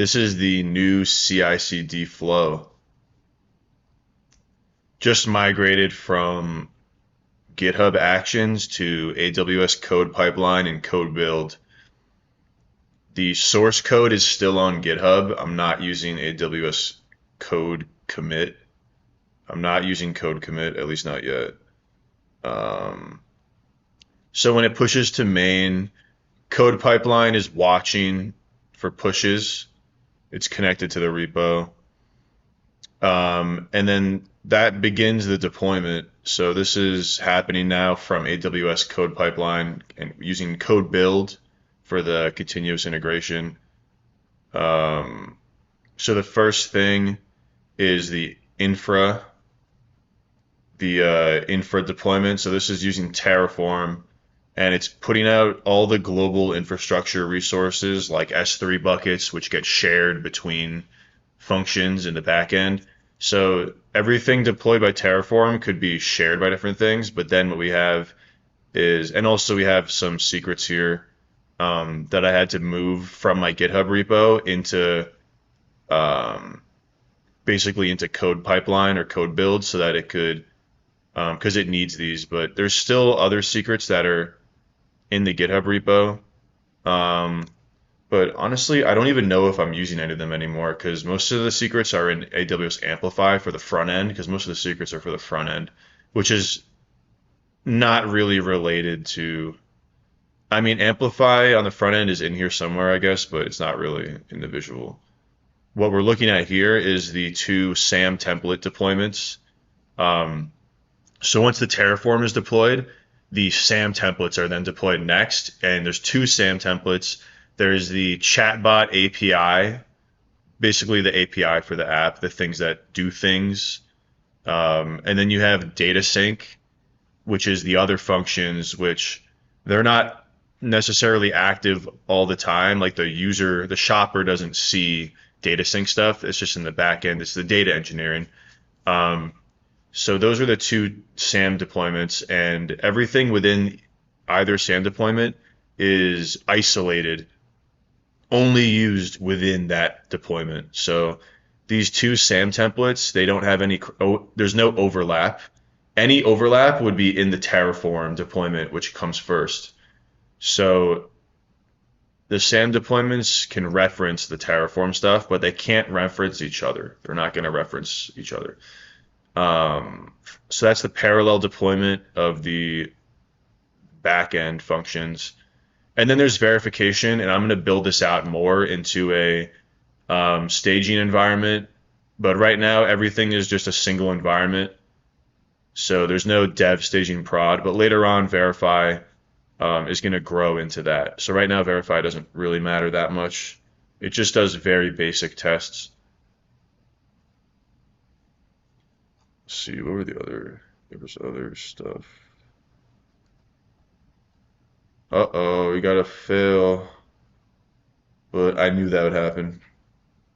This is the new CICD flow. Just migrated from GitHub Actions to AWS Code Pipeline and Code Build. The source code is still on GitHub. I'm not using AWS Code Commit. I'm not using Code Commit, at least not yet. So when it pushes to main, Code Pipeline is watching for pushes. It's connected to the repo. And then that begins the deployment. So this is happening now from AWS Code Pipeline and using Code Build for the continuous integration. So the first thing is the infra deployment. So this is using Terraform, and it's putting out all the global infrastructure resources like S3 buckets, which get shared between functions in the backend. So everything deployed by Terraform could be shared by different things, but then what we have is, and also we have some secrets here that I had to move from my GitHub repo into basically into Code Pipeline or Code Build so that it could, because it needs these, but there's still other secrets that are in the GitHub repo. But honestly, I don't even know if I'm using any of them anymore because most of the secrets are in AWS Amplify for the front end because most of the secrets are for the front end, which is not really related to, I mean, Amplify on the front end is in here somewhere, I guess, but it's not really in the visual. What we're looking at here is the two SAM template deployments. So once the Terraform is deployed, the SAM templates are then deployed next, and there's two SAM templates. There's the CHADBOT API, basically the API for the app, the things that do things. And then you have data sync, which is the other functions, which they're not necessarily active all the time. Like the shopper doesn't see data sync stuff. It's just in the back end. It's the data engineering. So those are the two SAM deployments, and everything within either SAM deployment is isolated, only used within that deployment. So these two SAM templates, they don't have any, there's no overlap. Any overlap would be in the Terraform deployment, which comes first. So the SAM deployments can reference the Terraform stuff, but they can't reference each other. They're not going to reference each other. So that's the parallel deployment of the backend functions. And then there's verification, and I'm going to build this out more into a staging environment. But right now, everything is just a single environment. So there's no dev staging prod, but later on, verify is going to grow into that. So right now, verify doesn't really matter that much. It just does very basic tests. Let's see, what were the other, there was other stuff. Uh-oh, we got a fail. But I knew that would happen.